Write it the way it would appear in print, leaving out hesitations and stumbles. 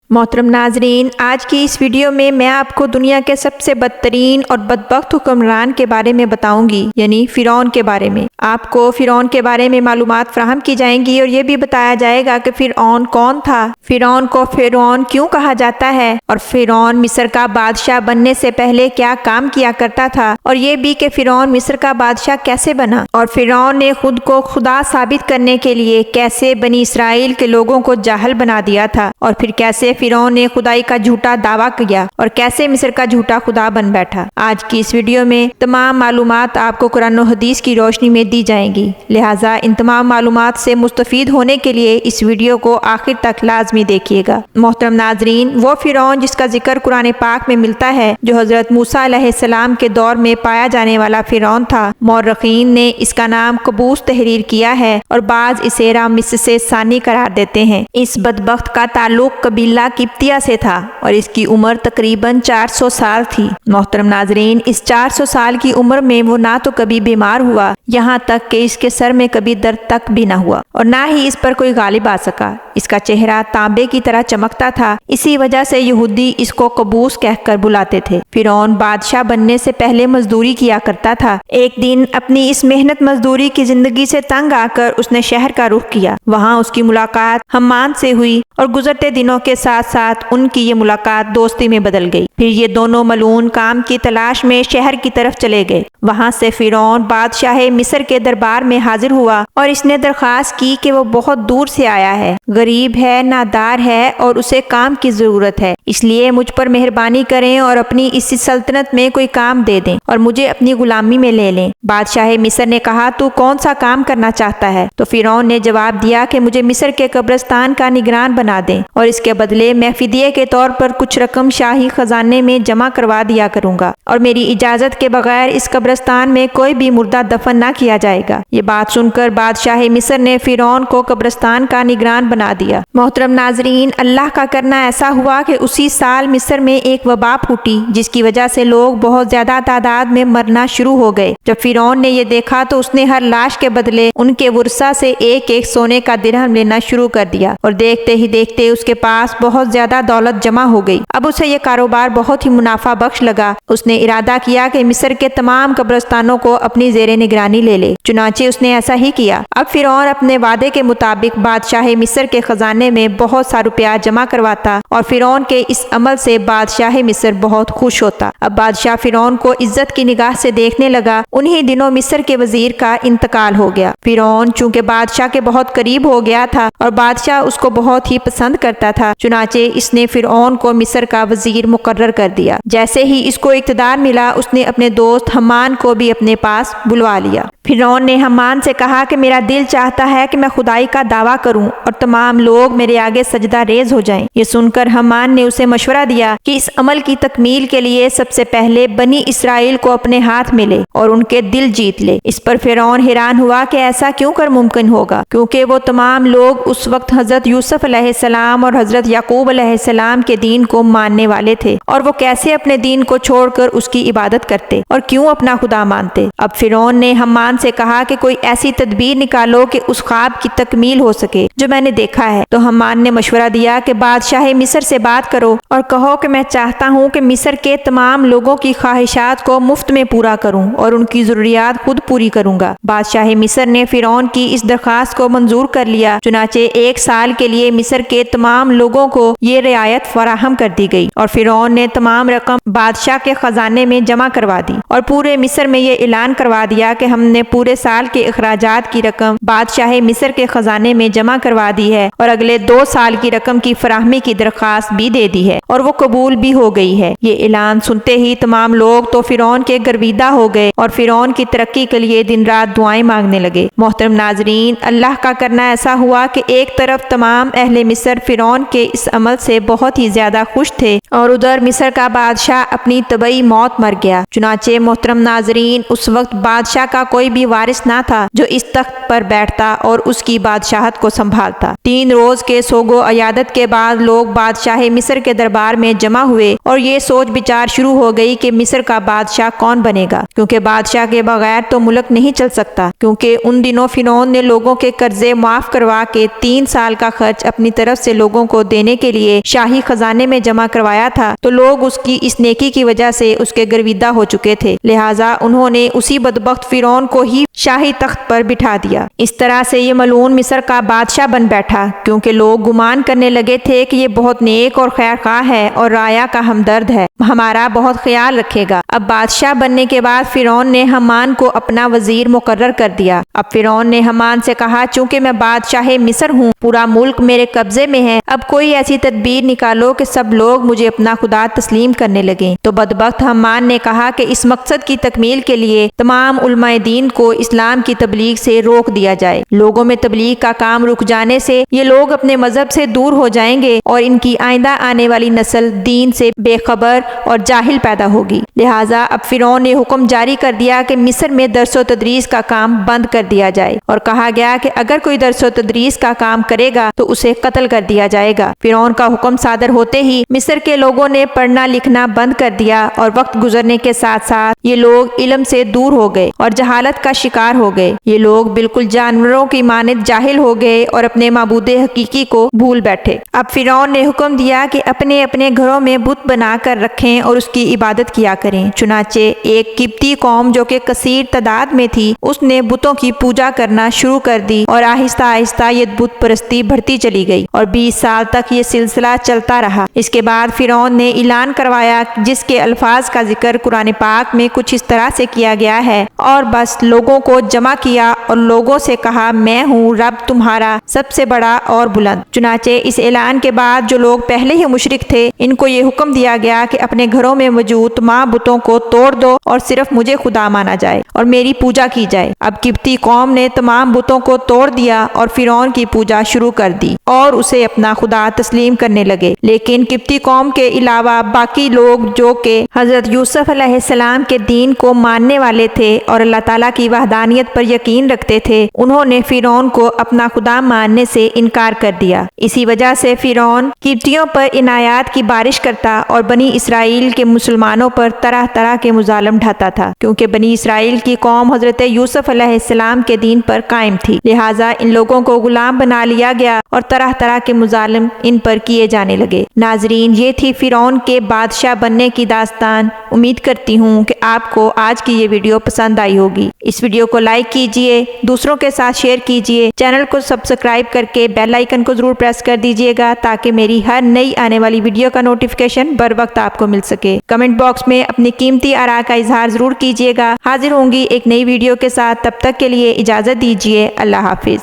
محترم ناظرین، آج کی اس ویڈیو میں آپ کو دنیا کے سب سے بدترین اور بدبخت حکمران کے بارے میں بتاؤں گی، یعنی فرعون کے بارے میں۔ آپ کو فرعون کے بارے میں معلومات فراہم کی جائیں گی اور یہ بھی بتایا جائے گا کہ فرعون کون تھا، فرعون کو فرعون کیوں کہا جاتا ہے، اور فرعون مصر کا بادشاہ بننے سے پہلے کیا کام کیا کرتا تھا، اور یہ بھی کہ فرعون مصر کا بادشاہ کیسے بنا، اور فرعون نے خود کو خدا ثابت کرنے کے لیے کیسے بنی اسرائیل کے لوگوں کو جاہل بنا دیا تھا، اور پھر کیسے فرعون نے خدائی کا جھوٹا دعویٰ کیا اور کیسے مصر کا جھوٹا خدا بن بیٹھا۔ آج کی اس ویڈیو میں تمام معلومات آپ کو قرآن و حدیث کی روشنی میں دی جائیں گی، لہٰذا ان تمام معلومات سے مستفید ہونے کے لیے اس ویڈیو کو آخر تک لازمی دیکھیے گا۔ محترم ناظرین، وہ فرعون جس کا ذکر قرآن پاک میں ملتا ہے، جو حضرت موسیٰ علیہ السلام کے دور میں پایا جانے والا فرعون تھا، مورخین نے اس کا نام قبوس تحریر کیا ہے اور بعض اسے رامسیس ثانی قرار دیتے ہیں۔ اس بدبخت کا تعلق قبیلہ قبطیہ سے تھا اور اس کی عمر تقریباً 400 سال تھی۔ محترم ناظرین، اس 400 سال کی عمر میں وہ نہ تو کبھی بیمار ہوا، یہاں تک کہ اس کے سر میں کبھی درد تک بھی نہ ہوا، اور نہ ہی اس پر کوئی غالب آ سکا۔ اس کا چہرہ تانبے کی طرح چمکتا تھا، اسی وجہ سے یہودی اس کو قبوس کہہ کر بلاتے تھے۔ فرعون بادشاہ بننے سے پہلے مزدوری کیا کرتا تھا۔ ایک دن اپنی اس محنت مزدوری کی زندگی سے تنگ آ کر اس نے شہر کا رخ کیا۔ وہاں اس کی ملاقات حمان سے ہوئی اور گزرتے دنوں کے ساتھ ساتھ ان کی یہ ملاقات دوستی میں بدل گئی۔ پھر یہ دونوں ملعون کام کی تلاش میں شہر کی طرف چلے گئے۔ وہاں سے فرعون بادشاہ مصر کے دربار میں حاضر ہوا اور اس نے درخواست کی کہ وہ بہت دور سے آیا ہے، غریب ہے، نادار ہے اور اسے کام کی ضرورت ہے، اس لیے مجھ پر مہربانی کریں اور اپنی اس سلطنت میں کوئی کام دے دیں اور مجھے اپنی غلامی میں لے لیں۔ بادشاہ مصر نے کہا، تو کون سا کام کرنا چاہتا ہے؟ تو فرعون نے جواب دیا کہ مجھے مصر کے قبرستان کا نگران بنا دیں اور اس کے بدلے میں فدیے کے طور پر کچھ رقم شاہی خزانے میں جمع کروا دیا کروں گا، اور میری اجازت کے بغیر اس قبرستان میں کوئی بھی مردہ دفن نہ کیا جائے گا۔ یہ بات سن کر بادشاہ مصر نے فرعون کو قبرستان کا نگران بنا دیا۔ محترم ناظرین، اللہ کا کرنا ایسا ہوا کہ اسی سال مصر میں ایک وبا پھوٹی، جس کی وجہ سے لوگ بہت زیادہ تعداد میں مرنا شروع ہو گئے۔ جب فرعون نے یہ دیکھا تو اس نے ہر لاش کے بدلے ان کے ورثہ سے ایک ایک سونے کا درہم لینا شروع کر دیا، اور دیکھتے ہی دیکھتے اس کے پاس بہت زیادہ دولت جمع ہو گئی۔ اب اسے یہ کاروبار بہت ہی منافع بخش لگا۔ اس نے ارادہ کیا کہ مصر کے تمام قبرستانوں کو اپنی زیر نگرانی لے لے۔ چنانچہ اس نے ایسا ہی کیا۔ اب فرعون اپنے وعدے کے مطابق بادشاہ مصر کے خزانے میں بہت سا روپیہ جمع کرواتا، اور فرعون کے اس عمل سے بادشاہ مصر بہت خوش ہوتا۔ اب بادشاہ فرعون کو عزت کی نگاہ سے دیکھنے لگا۔ انہی دنوں مصر کے وزیر کا انتقال ہو گیا۔ فرعون چونکہ بادشاہ کے بہت قریب ہو گیا تھا اور بادشاہ اس کو بہت ہی پسند کرتا تھا، چنانچہ اس نے فرعون کو مصر کا وزیر مقرر کر دیا۔ جیسے ہی اس کو اقتدار ملا، اس نے اپنے دوست حمان کو بھی اپنے پاس بلوا لیا۔ فرعون نے حمان سے کہا کہ میرا دل چاہتا ہے کہ میں خدائی کا دعویٰ کروں اور تمام لوگ میرے آگے سجدہ ریز ہو جائیں۔ یہ سن کر حمان نے اسے مشورہ دیا کہ اس عمل کی تکمیل کے لیے سب سے پہلے بنی اسرائیل کو اپنے ہاتھ میں لے اور ان کے دل جیت لے۔ اس پر فرعون حیران ہوا کہ ایسا کیوں کر ممکن ہوگا، کیونکہ وہ تمام لوگ اس وقت حضرت یوسف علیہ السلام اور حضرت یعقوب علیہ السلام کے دین کو ماننے والے تھے، اور وہ کیسے اپنے دین کو چھوڑ کر اس کی عبادت کرتے اور کیوں اپنا خدا مانتے۔ اب فرعون نے حمان سے کہا کہ کوئی ایسی تدبیر نکالو کہ اس خواب کی تکمیل ہو سکے جو میں نے دیکھا ہے۔ تو حمان نے مشورہ دیا کہ بادشاہ مصر سے بات کرو اور کہو کہ میں چاہتا ہوں کہ مصر کے تمام لوگوں کی خواہشات کو مفت میں پورا کروں اور ان کی ضروریات خود پوری کروں گا۔ بادشاہ مصر نے فرعون کی اس درخواست کو منظور کر لیا، چنانچہ 1 سال کے لیے مصر کے تمام لوگوں کو یہ رعایت فراہم کر دی گئی، اور فرعون نے تمام رقم بادشاہ کے خزانے میں جمع کروا دی، اور پورے مصر میں یہ اعلان کروا دیا کہ ہم نے پورے سال کے اخراجات کی رقم بادشاہ مصر کے خزانے میں جمع کروا دی ہے، اور اگلے 2 سال کی رقم کی فراہمی کی درخواست بھی دے دی ہے، اور وہ قبول بھی ہو گئی ہے۔ یہ اعلان سنتے ہی تمام لوگ تو فرعون کے گرویدہ ہو گئے اور فرعون کی ترقی کے لیے دن رات دعائیں مانگنے لگے۔ محترم ناظرین، اللہ کا کرنا ایسا ہوا کہ ایک طرف تمام اہل مصر فرعون کے اس عمل سے بہت ہی زیادہ خوش تھے، اور ادھر مصر کا بادشاہ اپنی طبعی موت مر گیا۔ چنانچہ محترم ناظرین، اس وقت بادشاہ کا کوئی بھی وارث نہ تھا جو اس تخت پر بیٹھتا اور اس کی بادشاہت کو سنبھالتا۔ 3 روز کے سوگ و عیادت کے بعد لوگ بادشاہ مصر مصر کے دربار میں جمع ہوئے اور یہ سوچ بچار شروع ہو گئی کہ مصر کا بادشاہ کون بنے گا، کیونکہ بادشاہ کے بغیر تو ملک نہیں چل سکتا، کیونکہ ان دنوں فرعون نے لوگوں کے قرضے معاف کروا کے 3 سال کا خرچ اپنی طرف سے لوگوں کو دینے کے لیے شاہی خزانے میں جمع کروایا تھا، تو لوگ اس کی اس نیکی کی وجہ سے اس کے گرویدہ ہو چکے تھے، لہٰذا انہوں نے اسی بدبخت فرعون کو ہی شاہی تخت پر بٹھا دیا۔ اس طرح سے یہ ملعون مصر کا بادشاہ بن بیٹھا، کیونکہ لوگ گمان کرنے لگے تھے کہ یہ بہت نیک اور خیر خواہ ہے اور رایا کا ہمدرد ہے، ہمارا بہت خیال رکھے گا۔ اب بادشاہ بننے کے بعد فرعون نے حامان کو اپنا وزیر مقرر کر دیا۔ اب فرعون نے حامان سے کہا، چونکہ میں بادشاہ مصر ہوں، پورا ملک میرے قبضے میں ہے، اب کوئی ایسی تدبیر نکالو کہ سب لوگ مجھے اپنا خدا تسلیم کرنے لگیں۔ تو بدبخت حامان نے کہا کہ اس مقصد کی تکمیل کے لیے تمام علماء دین کو اسلام کی تبلیغ سے روک دیا جائے۔ لوگوں میں تبلیغ کا کام رک جانے سے یہ لوگ اپنے مذہب سے دور ہو جائیں گے اور ان کی آئندہ آنے والی نسل دین سے بے خبر اور جاہل پیدا ہوگی۔ لہٰذا اب فرعون نے حکم جاری کر دیا کہ مصر میں درس و تدریس کا کام بند کر دیا جائے، اور کہا گیا کہ اگر کوئی درس و تدریس کا کام کرے گا تو اسے قتل کر دیا جائے گا۔ فرعون کا حکم صادر ہوتے ہی مصر کے لوگوں نے پڑھنا لکھنا بند کر دیا، اور وقت گزرنے کے ساتھ ساتھ یہ لوگ علم سے دور ہو گئے اور جہالت کا شکار ہو گئے۔ یہ لوگ بالکل جانوروں کی مانند جاہل ہو گئے اور اپنے معبود حقیقی کو بھول بیٹھے۔ اب فرعون نے حکم دیا کہ اپنے اپنے گھروں میں بت بنا کر رکھیں اور اس کی عبادت کیا کریں۔ چنانچہ ایک قبطی قوم جو کہ کثیر تعداد میں تھی، اس نے بتوں کی پوجا کرنا شروع کر دی، اور آہستہ آہستہ یہ بت پرستی بڑھتی چلی گئی، اور 20 سال تک یہ سلسلہ چلتا رہا۔ اس کے بعد فرعون نے اعلان کروایا، جس کے الفاظ کا ذکر قرآن پاک میں کچھ اس طرح سے کیا گیا ہے، اور بس لوگوں کو جمع کیا اور لوگوں سے کہا، میں ہوں رب تمہارا سب سے بڑا اور بلند۔ چنانچہ اس اعلان کے بعد جو لوگ پہلے ہی مشرک تھے، ان کو یہ حکم دیا گیا کہ اپنے گھروں میں موجود تمام بتوں کو توڑ دو اور صرف مجھے خدا مانا جائے اور میری پوجا کی جائے۔ اب قبطی قوم نے تمام بتوں کو توڑ دیا اور فرعون کی پوجا شروع کر دی اور اسے اپنا خدا تسلیم کرنے لگے، لیکن قبطی قوم کے علاوہ باقی لوگ جو کہ حضرت یوسف علیہ السلام کے دین کو ماننے والے تھے اور اللہ تعالیٰ کی وحدانیت پر یقین رکھتے تھے، انہوں نے فرعون کو اپنا خدا ماننے سے انکار کر دیا۔ اسی وجہ سے فرعون قبطیوں پر عنایات کی بارش کرتا اور بنی اسرائیل کے مسلمانوں پر طرح طرح کے مظالم ڈھاتا تھا، کیونکہ بنی اسرائیل کی قوم حضرت یوسف علیہ السلام کے دین پر قائم تھی، لہٰذا ان لوگوں کو غلام بنا لیا گیا اور طرح طرح کے مظالم ان پر کیے جانے لگے۔ ناظرین، یہ تھی فرعون کے بادشاہ بننے کی داستان۔ امید کرتی ہوں کہ آپ کو آج کی یہ ویڈیو پسند آئی ہوگی۔ اس ویڈیو کو لائک کیجئے، دوسروں کے ساتھ شیئر کیجئے، چینل کو سبسکرائب کر کے بیل آئیکن کو ضرور پریس کر دیجئے گا تاکہ میری ہر نئی آنے والی ویڈیو کا نوٹیفیکیشن بر وقت آپ کو مل سکے۔ کمنٹ باکس میں اپنی قیمتی آراء کا اظہار ضرور کیجئے گا۔ حاضر ہوں گی ایک نئی ویڈیو کے ساتھ، تب تک کے لیے اجازت دیجئے۔ اللہ حافظ۔